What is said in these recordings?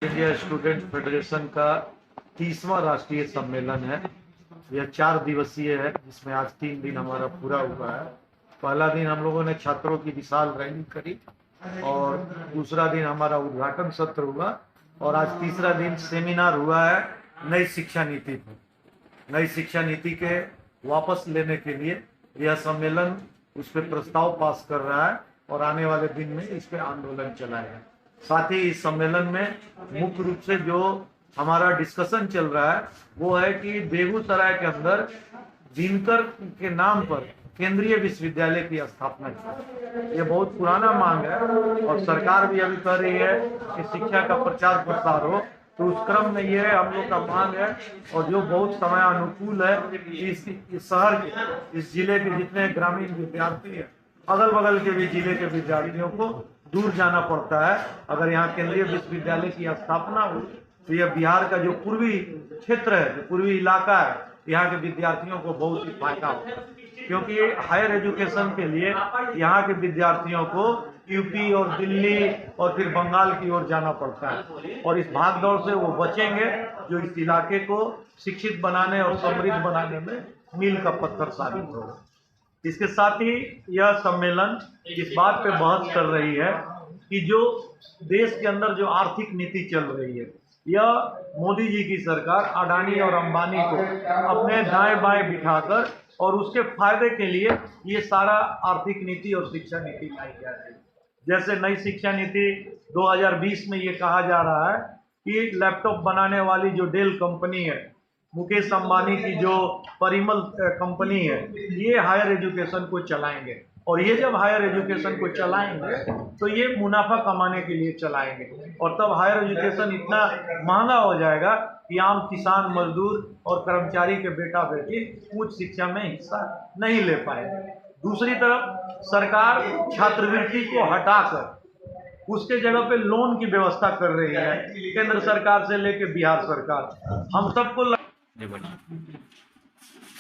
India student federation का 30वां राष्ट्रीय सम्मेलन है। यह 4 दिवसीय है, जिसमें आज 3 दिन हमारा पूरा हुआ है। पहला दिन हम लोगों ने छात्रों की विशाल रैली करी और दूसरा दिन हमारा उद्घाटन सत्र हुआ और आज तीसरा दिन सेमिनार हुआ है नई शिक्षा नीति पर। नई शिक्षा नीति के वापस लेने के लिए यह सम्मेलन उस पर प्रस्ताव पास कर रहा है और आने वाले दिन में इस पर आंदोलन चलाएगा। साथ ही इस सम्मेलन में मुख्य रूप से जो हमारा डिस्कशन चल रहा है वो है कि बेगूसराय के अंदर दिनकर के नाम पर केंद्रीय विश्वविद्यालय की स्थापना की। ये बहुत पुराना मांग है और सरकार भी अभी कर रही है कि शिक्षा का प्रचार प्रसार हो, तो उस क्रम में ये हम लोग का मांग है और जो बहुत समय अनुकूल है। इस शहर के, इस जिले के जितने ग्रामीण विद्यार्थी हैं, अगल बगल के भी जिले के विद्यार्थियों को दूर जाना पड़ता है। अगर यहाँ केंद्रीय विश्वविद्यालय की स्थापना हो तो यह बिहार का जो पूर्वी क्षेत्र है, जो पूर्वी इलाका है, यहाँ के विद्यार्थियों को बहुत ही फायदा होगा, क्योंकि हायर एजुकेशन के लिए यहाँ के विद्यार्थियों को यूपी और दिल्ली और फिर बंगाल की ओर जाना पड़ता है और इस भागदौड़ से वो बचेंगे जो इस इलाके को शिक्षित बनाने और समृद्ध बनाने में मील का पत्थर साबित होगा। इसके साथ ही यह सम्मेलन इस बात पे बहस कर रही है कि जो देश के अंदर जो आर्थिक नीति चल रही है, यह मोदी जी की सरकार अडानी और अंबानी को अपने दाएं बाएं बिठाकर और उसके फायदे के लिए ये सारा आर्थिक नीति और शिक्षा नीति लाई जा रही है। जैसे नई शिक्षा नीति 2020 में ये कहा जा रहा है कि लैपटॉप बनाने वाली जो डेल कंपनी है, मुकेश अंबानी की जो परिमल कंपनी है, ये हायर एजुकेशन को चलाएंगे और ये जब हायर एजुकेशन को चलाएंगे तो ये मुनाफा कमाने के लिए चलाएंगे और तब हायर एजुकेशन इतना महंगा हो जाएगा कि आम किसान, मजदूर और कर्मचारी के बेटा बेटी उच्च शिक्षा में हिस्सा नहीं ले पाए। दूसरी तरफ सरकार छात्रवृत्ति को हटाकर उसके जगह पे लोन की व्यवस्था कर रही है, केंद्र सरकार से लेके बिहार सरकार।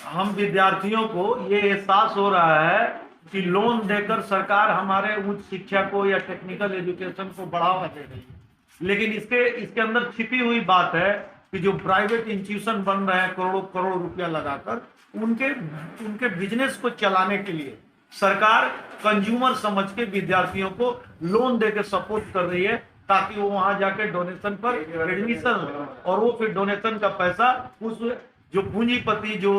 हम विद्यार्थियों को ये एहसास हो रहा है कि लोन देकर सरकार हमारे उच्च शिक्षा को या टेक्निकल एजुकेशन को बढ़ावा दे रही है, लेकिन इसके अंदर छिपी हुई बात है कि जो प्राइवेट इंस्टीट्यूशन बन रहे हैं करोड़ों करोड़ रुपया लगाकर, उनके बिजनेस को चलाने के लिए सरकार कंज्यूमर समझ के विद्यार्थियों को लोन देकर सपोर्ट कर रही है ताकि वो वहां जाके डोनेशन पर एडमिशन और वो फिर डोनेशन का पैसा उस जो पूंजीपति, जो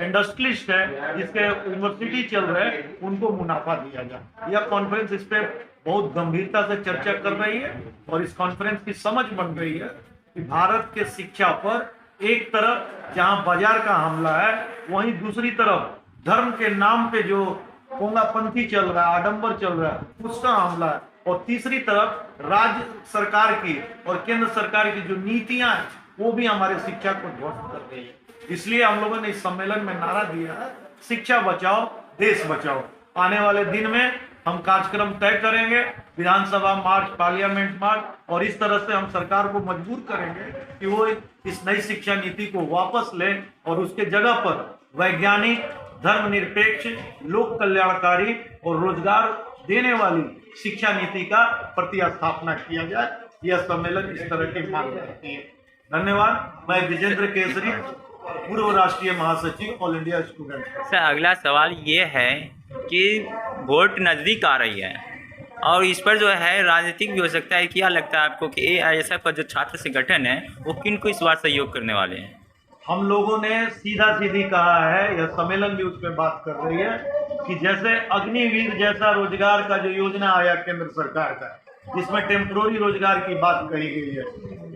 इंडस्ट्रियलिस्ट है, जिसके यूनिवर्सिटी चल रहे हैं, उनको मुनाफा दिया जाए। यह कॉन्फ्रेंस इस पे बहुत गंभीरता से चर्चा कर रही है और इस कॉन्फ्रेंस की समझ बन रही है कि भारत के शिक्षा पर एक तरफ जहां बाजार का हमला है, वहीं दूसरी तरफ धर्म के नाम पे जो पोंगापंथी चल रहा है, आडंबर चल रहा है, उसका हमला है और तीसरी तरफ राज्य सरकार की और केंद्र सरकार की जो नीतियां हैं वो भी हमारे शिक्षा को ध्वस्त कर रही है। इसलिए हम लोगों ने इस सम्मेलन में नारा दिया है, शिक्षा बचाओ देश बचाओ। आने वाले दिन में हम कार्यक्रम तय करेंगे, विधानसभा मार्च, पार्लियामेंट मार्च, और इस तरह से हम सरकार को मजबूर करेंगे कि वो इस नई शिक्षा नीति को वापस ले और उसके जगह पर वैज्ञानिक, धर्मनिरपेक्ष, लोक कल्याणकारी और रोजगार देने वाली शिक्षा नीति का प्रतिस्थापना किया जाए। यह सम्मेलन इस तरह की मांग करती है। धन्यवाद। मैं विजेंद्र केसरी, पूर्व राष्ट्रीय महासचिव ऑल इंडिया स्टूडेंट। सर, अगला सवाल ये है कि वोट नज़दीक आ रही है और इस पर जो है राजनीतिक भी हो सकता है। क्या लगता है आपको कि AISF का जो छात्र संगठन है वो किन को इस बार सहयोग करने वाले हैं? हम लोगों ने सीधा सीधी कहा है, यह सम्मेलन भी उस पर बात कर रही है कि जैसे अग्निवीर जैसा रोजगार का जो योजना आया केंद्र सरकार का, जिसमें टेम्पोररी रोजगार की बात कही गई है,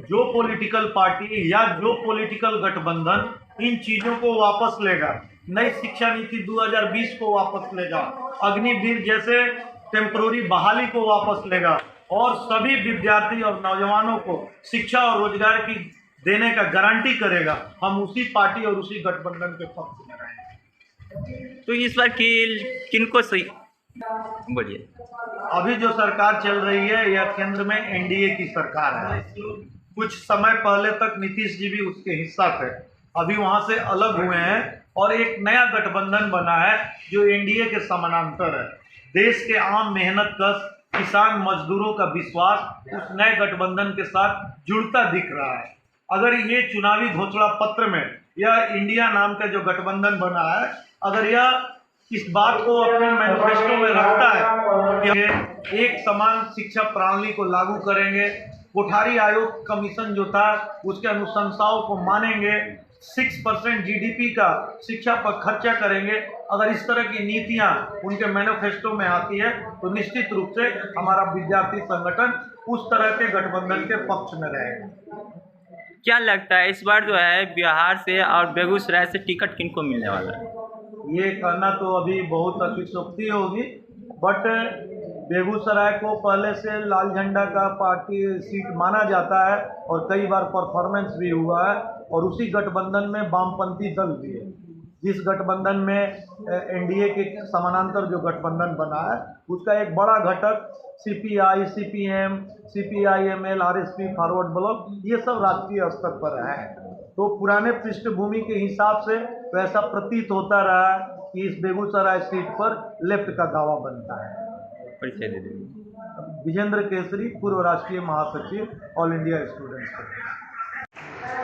जो पॉलिटिकल पार्टी या जो पॉलिटिकल गठबंधन इन चीजों को वापस लेगा, नई शिक्षा नीति 2020 को वापस लेगा, अग्निवीर जैसे टेम्पोररी बहाली को वापस लेगा और सभी विद्यार्थी और नौजवानों को शिक्षा और रोजगार की देने का गारंटी करेगा, हम उसी पार्टी और उसी गठबंधन के पक्ष में रहेंगे। तो इस बार किनको सही बोलिए? अभी जो सरकार चल रही है यह केंद्र में NDA की सरकार है। कुछ समय पहले तक नीतीश जी भी उसके हिस्सा थे, अभी वहां से अलग हुए हैं और एक नया गठबंधन बना है जो NDA के समानांतर है। देश के आम मेहनत कश किसान मजदूरों का विश्वास उस नए गठबंधन के साथ जुड़ता दिख रहा है। अगर ये चुनावी घोषणा पत्र में यह इंडिया नाम का जो गठबंधन बना है, अगर यह इस बात को अपने मैनिफेस्टो में रखता है कि एक समान शिक्षा प्रणाली को लागू करेंगे, कोठारी आयोग कमीशन जो था उसके अनुशंसाओं को मानेंगे, 6% जीडीपी का शिक्षा पर खर्चा करेंगे, अगर इस तरह की नीतियां उनके मैनिफेस्टो में आती है तो निश्चित रूप से हमारा विद्यार्थी संगठन उस तरह के गठबंधन के पक्ष में रहेगा। क्या लगता है इस बार जो है बिहार से और बेगूसराय से टिकट किनको मिलने वाला है? ये कहना तो अभी बहुत अतिशयोक्ति होगी, बट बेगूसराय को पहले से लाल झंडा का पार्टी सीट माना जाता है और कई बार परफॉर्मेंस भी हुआ है, और उसी गठबंधन में वामपंथी दल भी है। जिस गठबंधन में एनडीए के समानांतर जो गठबंधन बना है उसका एक बड़ा घटक CPI, CPM, CPIML, RSP, forward block, ये सब राष्ट्रीय स्तर पर है। तो पुराने पृष्ठभूमि के हिसाब से वैसा प्रतीत होता रहा कि इस बेगूसराय सीट पर लेफ्ट का दावा बनता है। परिचय दे दीजिए। विजेंद्र केसरी, पूर्व राष्ट्रीय महासचिव, ऑल इंडिया स्टूडेंट्स कांग्रेस।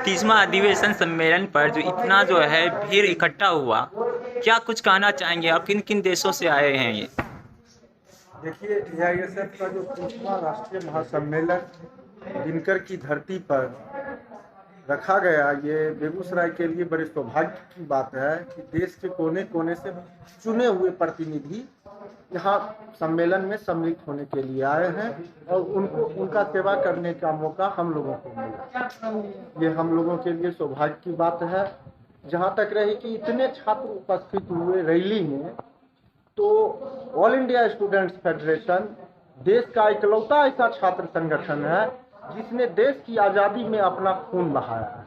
30वां अधिवेशन सम्मेलन पर जो इतना जो है भीड़ इकट्ठा हुआ, क्या कुछ कहना चाहेंगे आप? किन किन देशों से आए हैं ये? देखिए, एआईएसएफ का जो 30वां राष्ट्रीय महासम्मेलन दिनकर की धरती पर रखा गया, ये बेगूसराय के लिए बड़े सौभाग्य की बात है कि देश के कोने कोने से चुने हुए प्रतिनिधि यहाँ सम्मेलन में सम्मिलित होने के लिए आए हैं और उनका सेवा करने का मौका हम लोगों को मिला। ये हम लोगों के लिए सौभाग्य की बात है। जहाँ तक रही कि इतने छात्र उपस्थित हुए रैली में, तो ऑल इंडिया स्टूडेंट्स फेडरेशन देश का इकलौता ऐसा छात्र संगठन है जिसने देश की आज़ादी में अपना खून बहाया है,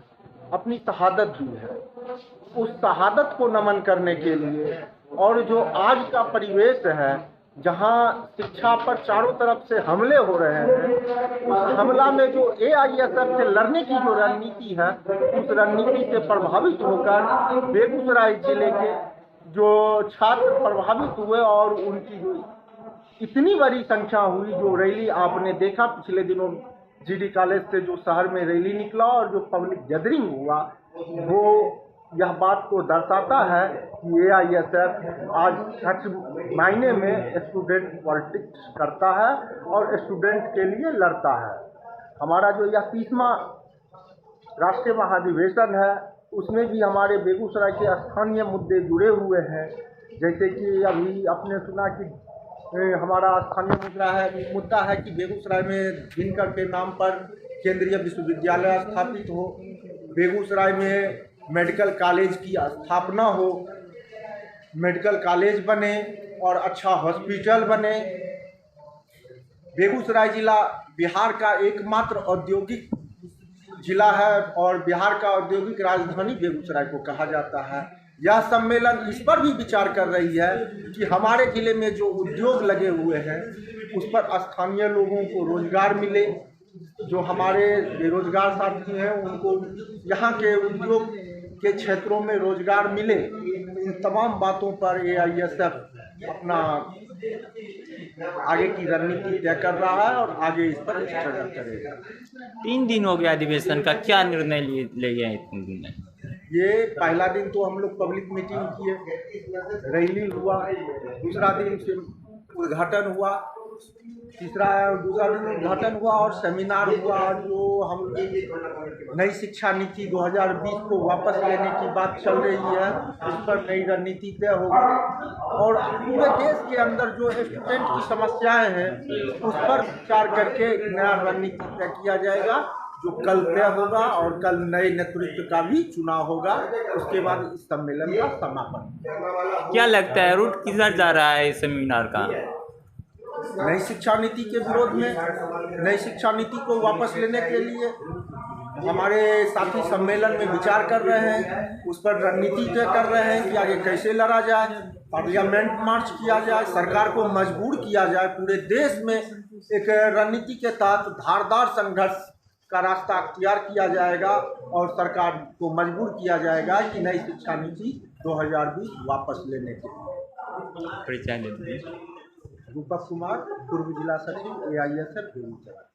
अपनी शहादत दी है। उस शहादत को नमन करने के लिए, और जो आज का परिवेश है जहां शिक्षा पर चारों तरफ से हमले हो रहे हैं, उस हमला में जो एआईएसएफ से लड़ने की जो रणनीति है, उस रणनीति से प्रभावित होकर बेगूसराय जिले के जो छात्र प्रभावित हुए और उनकी जो इतनी बड़ी संख्या हुई, जो रैली आपने देखा पिछले दिनों जीडी कॉलेज से जो शहर में रैली निकला और जो पब्लिक गैदरिंग हुआ, वो यह बात को दर्शाता है कि एआईएसएफ आज सच मायने में स्टूडेंट पॉलिटिक्स करता है और स्टूडेंट के लिए लड़ता है। हमारा जो यह 30वां राष्ट्रीय महाधिवेशन है, उसमें भी हमारे बेगूसराय के स्थानीय मुद्दे जुड़े हुए हैं। जैसे कि अभी आपने सुना कि हमारा स्थानीय मुद्दा है कि बेगूसराय में दिनकर के नाम पर केंद्रीय विश्वविद्यालय स्थापित हो, बेगूसराय में मेडिकल कॉलेज की स्थापना हो, मेडिकल कॉलेज बने और अच्छा हॉस्पिटल बने। बेगूसराय जिला बिहार का एकमात्र औद्योगिक जिला है और बिहार का औद्योगिक राजधानी बेगूसराय को कहा जाता है। यह सम्मेलन इस पर भी विचार कर रही है कि हमारे जिले में जो उद्योग लगे हुए हैं उस पर स्थानीय लोगों को रोजगार मिले, जो हमारे बेरोजगार साथी हैं उनको यहाँ के उद्योग के क्षेत्रों में रोजगार मिले। इन तमाम बातों पर एआईएसएफ अपना आगे की रणनीति तय कर रहा है और आगे इस पर स्ट्रगल करेगा। 3 दिन हो गया अधिवेशन का, क्या निर्णय लिए हैं 3 दिन में? ये पहला दिन तो हम लोग पब्लिक मीटिंग किए, रैली हुआ, दूसरा दिन उद्घाटन हुआ, दूसरा दिन उद्घाटन हुआ और सेमिनार हुआ। जो हम नई शिक्षा नीति 2020 को वापस लेने की बात चल रही है, उस पर नई रणनीति तय होगी और पूरे देश के अंदर जो स्टूडेंट की समस्याएं हैं उस पर विचार करके एक नया रणनीति तय किया जाएगा, जो कल तय होगा और कल नए नेतृत्व का भी चुनाव होगा। उसके बाद इस सम्मेलन का समापन। क्या लगता है रूट किधर जा रहा है इस सेमिनार का? नई शिक्षा नीति के विरोध में, नई शिक्षा नीति को वापस लेने के लिए हमारे साथी सम्मेलन में विचार कर रहे हैं, उस पर रणनीति तय कर रहे हैं कि आगे कैसे लड़ा जाए, पार्लियामेंट मार्च किया जाए, सरकार को मजबूर किया जाए। पूरे देश में एक रणनीति के तहत धारदार संघर्ष का रास्ता अख्तियार किया जाएगा और सरकार को मजबूर किया जाएगा कि नई शिक्षा नीति 2020 वापस लेने के लिए। परिचय दे दीजिए। रूपक कुमार, पूर्व जिला सचिव AISF बेगूसराय।